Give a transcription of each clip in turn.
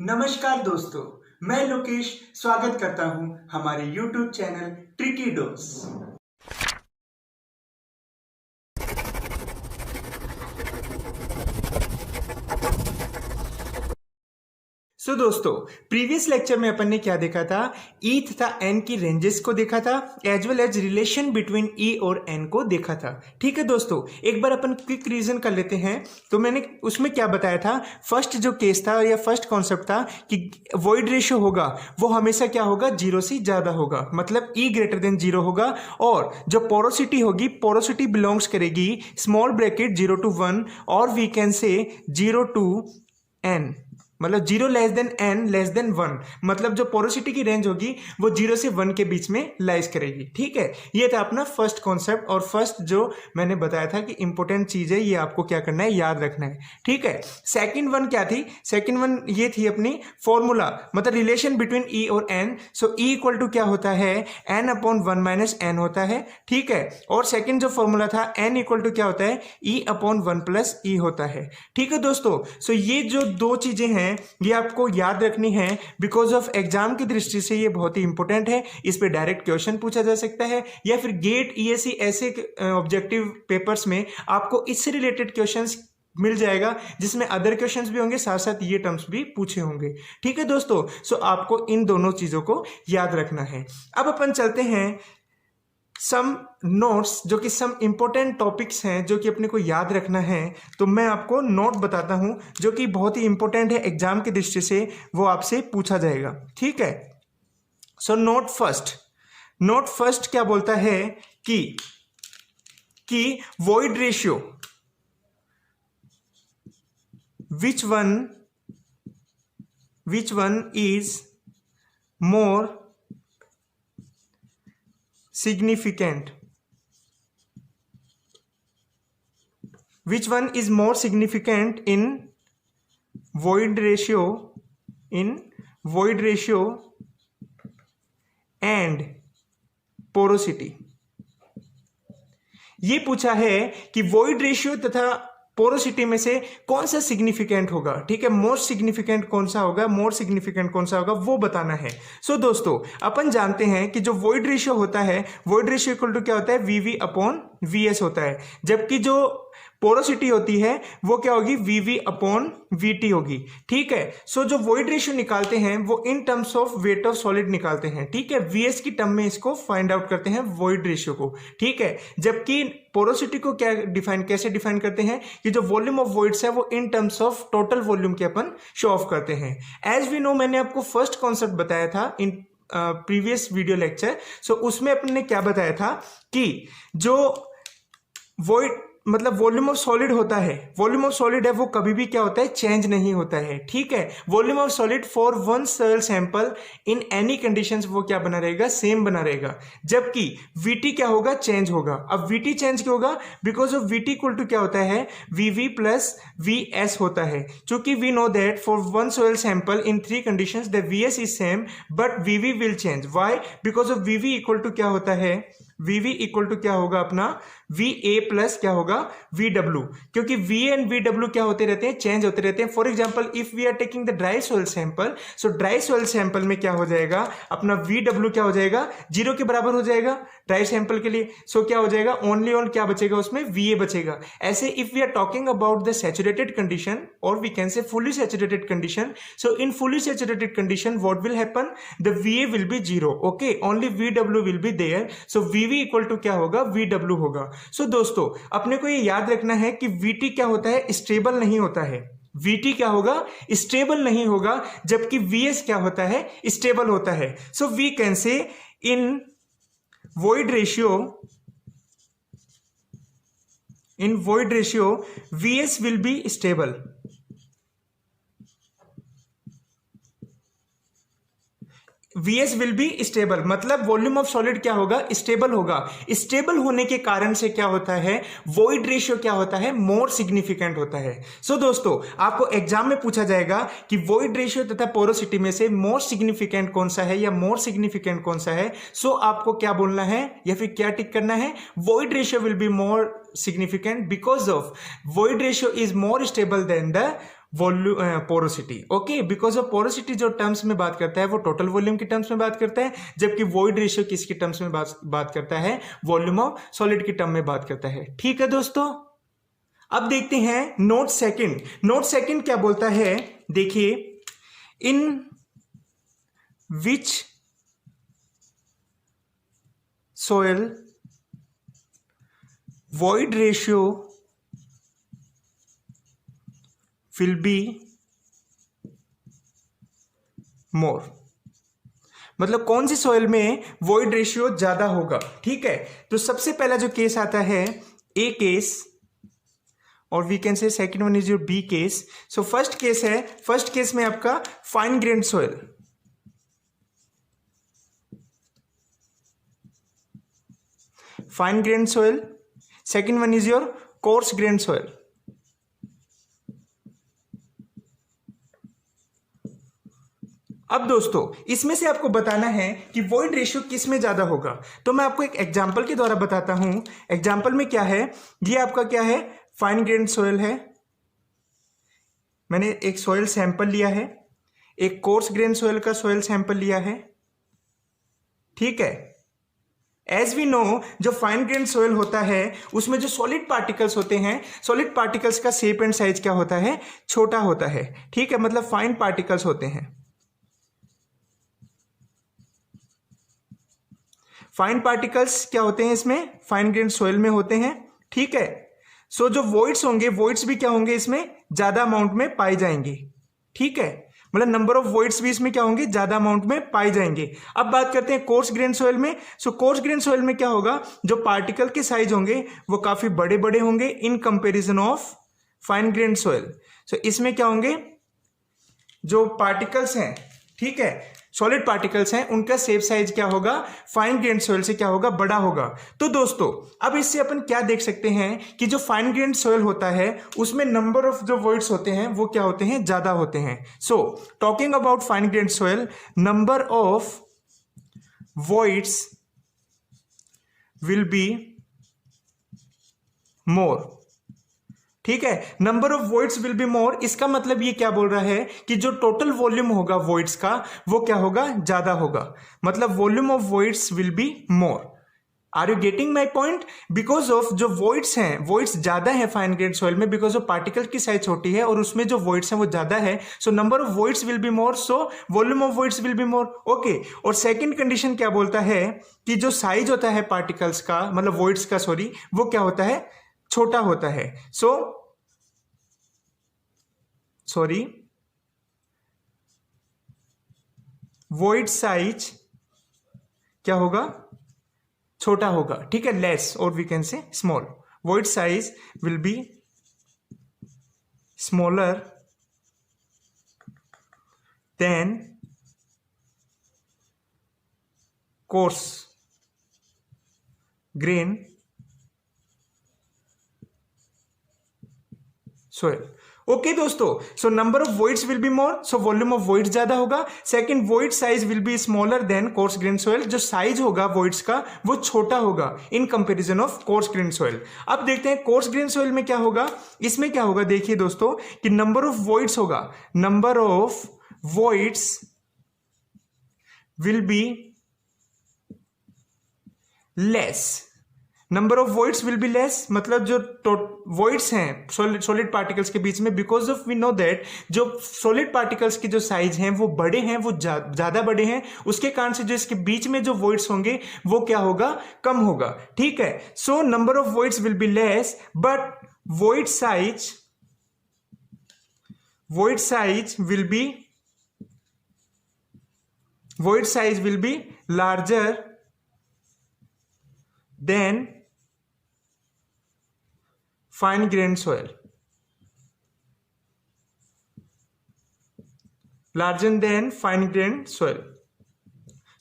नमस्कार दोस्तों, मैं लोकेश स्वागत करता हूं हमारे YouTube चैनल ट्रिकी डोज। दोस्तों, प्रीवियस लेक्चर में अपन ने क्या देखा था? ई तथा एन की रेंजेस को देखा था, as well as relation between E और एन को देखा था। ठीक है दोस्तों, एक बार अपन क्विक रिवीजन कर लेते हैं। तो मैंने उसमें क्या बताया था? फर्स्ट जो केस था या फर्स्ट कॉन्सेप्ट था कि वॉइड रेशियो होगा वो हमेशा क्या होगा? 0 से ज्यादा होगा, मतलब ई ग्रेटर देन 0 होगा। और जो पोरोसिटी होगी, पोरोसिटी बिलोंग्स करेगी स्मॉल ब्रैकेट 0 to 1, और वी कैन से 0 to n, मतलब 0 less than n less than 1, मतलब जो पोरोसिटी की रेंज होगी वो 0 से 1 के बीच में लाइज करेगी। ठीक है, ये था अपना फर्स्ट कॉन्सेप्ट और फर्स्ट जो मैंने बताया था कि इंपॉर्टेंट चीज है, ये आपको क्या करना है? याद रखना है। ठीक है, सेकंड वन क्या थी? सेकंड वन ये थी अपनी फॉर्मूला, मतलब रिलेशन बिटवीन ई और N. So E equal to क्या होता है? n/1 माइनस n होता है। ठीक है, और सेकेंड जो फॉर्मूला था n इक्वल टू क्या होता है? e/1 प्लस e होता है। ठीक है दोस्तों, सो ये जो दो चीजें हैं ये आपको याद रखनी है, बिकॉज ऑफ एग्जाम की दृष्टि से ये बहुत ही इंपॉर्टेंट है। इस पे डायरेक्ट क्वेश्चन पूछा जा सकता है, या फिर गेट ईएससी ऐसे ऑब्जेक्टिव पेपर्स में आपको इससे रिलेटेड क्वेश्चंस मिल जाएगा, जिसमें अदर क्वेश्चंस भी होंगे, साथ साथ ये टर्म्स भी पूछे होंगे। ठीक है दोस्तों, सो आपको इन दोनों चीजों को याद रखना है। अब अपन चलते हैं सम नोट्स, जो कि सम इंपॉर्टेंट टॉपिक्स हैं जो कि अपने को याद रखना है। तो मैं आपको नोट बताता हूं जो कि बहुत ही इंपॉर्टेंट है एग्जाम की दृष्टि से, वो आपसे पूछा जाएगा। ठीक है, सो नोट फर्स्ट क्या बोलता है कि void ratio which one is more significant, which one is more significant in void ratio and porosity। ये पूछा है कि void ratio तथा पोरोसिटी में से कौन सा सिग्निफिकेंट होगा। ठीक है, मोस्ट सिग्निफिकेंट कौन सा होगा, मोर सिग्निफिकेंट कौन सा होगा, वो बताना है। सो दोस्तों, अपन जानते हैं कि जो वॉइड रेशियो होता है, वॉइड रेशियो इक्वल टू क्या होता है? VV/VS होता है, जबकि जो पोरोसिटी होती है वो क्या होगी? VV/VT होगी। ठीक है, सो जो वॉइड रेशियो निकालते हैं वो in terms of weight of solid निकालते हैं। ठीक है, VS की टर्म में इसको फाइंड आउट करते हैं वॉइड रेशियो को। ठीक है, जबकि पोरोसिटी को कैसे डिफाइन करते हैं कि जो वॉल्यूम ऑफ वॉइड्स है वो in terms of total volume के अपन शो ऑफ करते हैं। एज वी नो, मैंने आपको फर्स्ट कॉन्सेप्ट बताया था इन प्रीवियस वीडियो लेक्चर। सो उसमें अपन ने क्या बताया था कि जो वॉइड मतलब वॉल्यूम ऑफ सॉलिड होता है, वॉल्यूम ऑफ सॉलिड है वो कभी भी क्या होता है? चेंज नहीं होता है। ठीक है, volume of solid for one soil sample in any conditions वो क्या बना रहेगा? सेम बना रहेगा। जबकि VT क्या होगा? चेंज होगा। अब VT चेंज क्यों होगा? Because of VT equal to क्या होता है? VV+VS होता है। चूंकि we know that for one soil sample in 3 conditions the VS is same but VV will change. Why? Because of VV equal to क्या होता है? VV इक्वल टू क्या होगा अपना? VA प्लस क्या होगा? VW, क्योंकि VA एंड VW क्या होते रहते हैं? चेंज होते रहते हैं। For example, if we are taking the dry soil sample, so dry soil sample में क्या हो जाएगा? अपना VW क्या हो जाएगा? 0 के बराबर हो जाएगा ड्राई सैंपल के लिए। सो क्या हो जाएगा? ओनली ऑन क्या बचेगा उसमें? VA बचेगा। ऐसे if we are talking about the saturated condition, और we can say fully saturated condition, so in fully saturated condition what will happen? The VA will be 0, okay, only VW will be there. So VV equal to क्या होगा? VW होगा। सो दोस्तों, अपने को ये याद रखना है कि VT क्या होता है? स्टेबल नहीं होता है। VT क्या होगा? स्टेबल नहीं होगा, जबकि VS क्या होता है? स्टेबल होता है। सो we can say in void ratio VS will be stable. VS will be stable, मतलब वॉल्यूम ऑफ सॉलिड क्या होगा? स्टेबल होगा। स्टेबल होने के कारण से क्या होता है? वॉइड रेशियो क्या होता है? मोर सिग्निफिकेंट होता है। सो दोस्तों, आपको एग्जाम में पूछा जाएगा कि वॉइड रेशियो तथा पोरोसिटी में से मोर सिग्निफिकेंट कौन सा है या मोर सिग्निफिकेंट कौन सा है। सो आपको क्या बोलना है या फिर क्या टिक करना है? Void ratio will be more significant because of void ratio is more stable than the porosity. Okay, because of porosity जो टर्म्स में बात करता है वो टोटल वॉल्यूम के टर्म्स में बात करता है, जबकि वॉइड रेशियो किसके टर्म्स में बात करता है, वॉल्यूम ऑफ सॉलिड के टर्म में बात करता है। ठीक है दोस्तों, अब देखते हैं नोट सेकंड। नोट सेकंड क्या बोलता है, देखिए, in which soil void ratio will be more। मतलब कौन सी सॉइल में void रेशियो ज्यादा होगा। ठीक है, तो सबसे पहला जो केस आता है ए केस, और we can say second one is your B case. So first case है, फर्स्ट केस में आपका fine grain soil, fine grain soil, second one is your coarse grain soil. अब दोस्तों इसमें से आपको बताना है कि वॉइड रेशियो किस में ज्यादा होगा। तो मैं आपको एक एग्जांपल के द्वारा बताता हूं। एग्जांपल में क्या है, ये आपका क्या है, फाइन ग्रेन सॉइल है। मैंने एक सॉइल सैंपल लिया है, एक कोर्स ग्रेन सॉइल का सॉइल सैंपल लिया है। ठीक है, एज वी नो जो फाइन ग्रेन सॉइल होता है उसमें जो सॉलिड पार्टिकल्स होते हैं, सॉलिड पार्टिकल्स का शेप एंड साइज क्या होता है, छोटा होता है। ठीक है, मतलब फाइन पार्टिकल्स होते हैं, फाइन पार्टिकल्स क्या होते हैं इसमें, फाइन ग्रेन सॉइल में होते हैं। ठीक है, सो जो वॉइड्स होंगे, वॉइड्स भी क्या होंगे इसमें, ज्यादा अमाउंट में पाए जाएंगे। ठीक है, मतलब नंबर ऑफ वॉइड्स भी इसमें क्या होंगे, ज्यादा अमाउंट में पाए जाएंगे। अब बात करते हैं कोर्स ग्रेन सॉइल में। सो कोर्स ग्रेन सॉइल में क्या होगा, जो पार्टिकल के साइज होंगे वो काफी बड़े बड़े होंगे in comparison of fine grain soil. So इसमें क्या होंगे, जो पार्टिकल्स हैं, ठीक है, सॉलिड पार्टिकल्स हैं, उनका शेप साइज क्या होगा, फाइन ग्रेन सॉइल से क्या होगा, बड़ा होगा। तो दोस्तों अब इससे अपन क्या देख सकते हैं कि जो फाइन ग्रेन सॉइल होता है उसमें नंबर ऑफ जो वॉइड्स होते हैं वो क्या होते हैं, ज्यादा होते हैं। So talking about fine grain soil, number of voids will be मोर। ठीक है, number of voids will be मोर, इसका मतलब ये क्या बोल रहा है कि जो टोटल वॉल्यूम होगा वॉइड्स का वो क्या होगा, ज्यादा होगा। मतलब volume of voids will be more. Are you getting my point? Because of जो वॉइड्स हैं, वॉइड्स ज्यादा है फाइन ग्रेन सॉइल में, बिकॉज ऑफ पार्टिकल की साइज छोटी है और उसमें जो वॉइड्स हैं वो ज्यादा है। So number of voids will be more, so volume of voids will be more. Okay, और सेकेंड कंडीशन क्या बोलता है कि जो साइज होता है पार्टिकल्स का, मतलब वॉइड्स का, सॉरी, वो क्या होता है, छोटा होता है। वॉइड साइज क्या होगा, छोटा होगा। ठीक है, लेस, और we can say small. Void size will be smaller than coarse grain soil. Okay दोस्तों, so number of voids will be more, so volume of voids ज्यादा होगा। Second, void size will be smaller than coarse grain soil, जो साइज होगा voids का वो छोटा होगा in comparison of coarse grain soil. अब देखते हैं कोर्स ग्रेन सॉइल में क्या होगा। इसमें क्या होगा, देखिए दोस्तों, कि नंबर ऑफ वॉइड्स होगा, number of voids will be less. Number of voids will be less, मतलब जो वॉइड्स हैं सॉलिड पार्टिकल्स के बीच में, because of we know that जो सॉलिड पार्टिकल्स की जो साइज हैं वो बड़े हैं, वो ज्यादा बड़े हैं, उसके कारण से जो इसके बीच में जो वॉइड्स होंगे वो क्या होगा, कम होगा। ठीक है, so number of voids will be less, but void size will be larger than fine grain soil, larger than fine grain soil.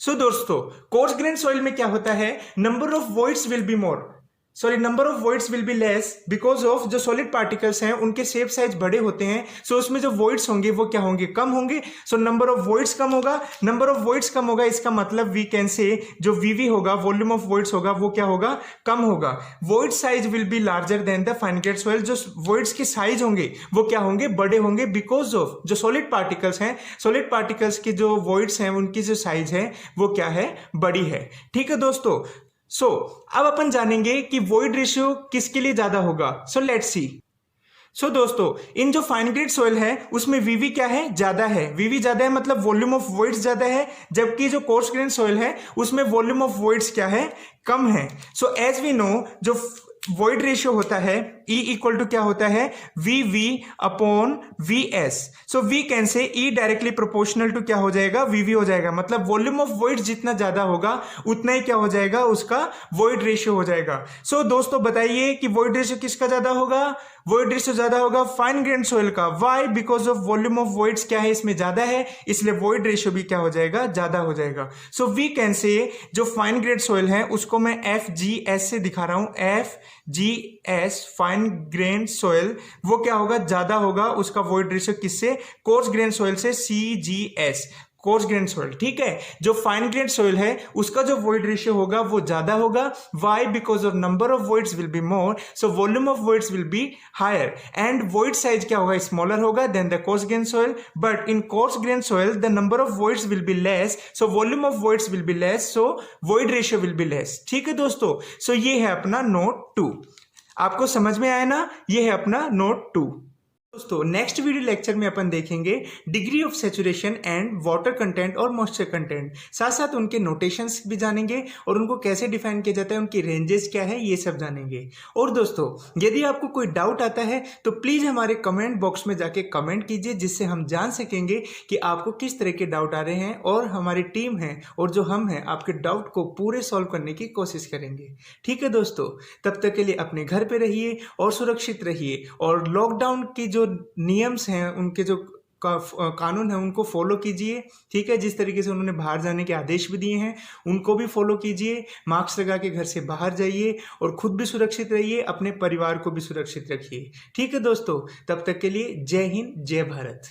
So दोस्तों कोर्स ग्रेन सॉइल में क्या होता है, number of voids will be more, sorry number of voids will be less because of जो solid particles हैं उनके shape size बड़े होते हैं, सो उसमें जो वॉइड्स होंगे वो क्या होंगे, कम होंगे। सो नंबर ऑफ वॉइड्स कम होगा, नंबर ऑफ वॉइड्स कम होगा, इसका मतलब वी कैन से जो वीवी होगा, वॉल्यूम ऑफ वॉइड्स होगा, वो क्या होगा, कम होगा। Void size will be larger then the fine grade soil, जो वॉइड्स के साइज होंगे वो क्या होंगे, बड़े होंगे, बिकॉज ऑफ जो सॉलिड पार्टिकल्स हैं, सॉलिड पार्टिकल्स के जो वॉइड्स हैं उनकी जो साइज है वो क्या है, बड़ी है। ठीक है दोस्तों, सो अब अपन जानेंगे कि वॉइड रेशियो किसके लिए ज्यादा होगा। So let's see. सो दोस्तों, इन जो फाइन ग्रेड सॉइल है उसमें वीवी क्या है, ज्यादा है। वीवी ज्यादा है मतलब वॉल्यूम ऑफ वॉइड्स ज्यादा है, जबकि जो कोर्स ग्रेन सॉइल है उसमें वॉल्यूम ऑफ वॉइड्स क्या है, कम है। सो एज वी नो जो वॉइड रेशियो होता है E इक्वल टू क्या होता है, VV upon VS। So V can say E directly proportional to क्या हो जाएगा, VV हो जाएगा। मतलब वॉल्यूम ऑफ वॉइड जितना ज्यादा होगा उतना ही क्या हो जाएगा, उसका वॉइड रेशियो हो जाएगा। सो दोस्तों बताइए कि वॉइड रेशियो किसका ज्यादा होगा, वॉइड रेशियो ज्यादा होगा फाइन ग्रेन सॉइल का। Why, because of volume of voids क्या है, इसमें ज्यादा है, इसलिए वॉइड रेशियो भी क्या हो जाएगा, ज्यादा हो जाएगा। सो वी कैन से जो फाइन ग्रेड सॉइल है उसको मैं FGS से दिखा रहा हूं, FGS फाइन ग्रेन सॉइल, वो क्या होगा, ज्यादा होगा उसका वॉइड रेशियो किससे, कोर्स ग्रेन सॉइल से, CGS कोर्स ग्रेन सॉइल। ठीक है, जो फाइन ग्रेन सॉइल है उसका जो वॉइड रेशियो होगा वो ज्यादा होगा। Why, because of number of voids will be more, so volume of voids will be higher and void size क्या होगा, स्मॉलर होगा than the coarse grain soil. But in coarse grain soil the number of voids will be less, so volume of voids will be less, so void ratio will be less. ठीक है दोस्तों, सो ये है अपना note 2। आपको समझ में आया ना, ये है अपना नोट 2। दोस्तों नेक्स्ट वीडियो लेक्चर में अपन देखेंगे degree of saturation and water content और मॉइस्चर कंटेंट, साथ साथ उनके नोटेशंस भी जानेंगे और उनको कैसे डिफाइन किया जाता है, उनकी रेंजेस क्या है, ये सब जानेंगे। और दोस्तों यदि आपको कोई डाउट आता है तो प्लीज़ हमारे कमेंट बॉक्स में जाके कमेंट कीजिए, जिससे हम जान सकेंगे कि आपको किस तरह के डाउट आ रहे हैं, और हमारी टीम है और जो हम हैं आपके डाउट को पूरे सॉल्व करने की कोशिश करेंगे। ठीक है दोस्तों, तब तक के लिए अपने घर पे रहिए और सुरक्षित रहिए, और लॉकडाउन की जो नियम्स हैं, उनके जो कानून है उनको फॉलो कीजिए। ठीक है, जिस तरीके से उन्होंने बाहर जाने के आदेश भी दिए हैं उनको भी फॉलो कीजिए। मास्क लगा के घर से बाहर जाइए और खुद भी सुरक्षित रहिए, अपने परिवार को भी सुरक्षित रखिए। ठीक है दोस्तों, तब तक के लिए जय हिंद, जय भारत।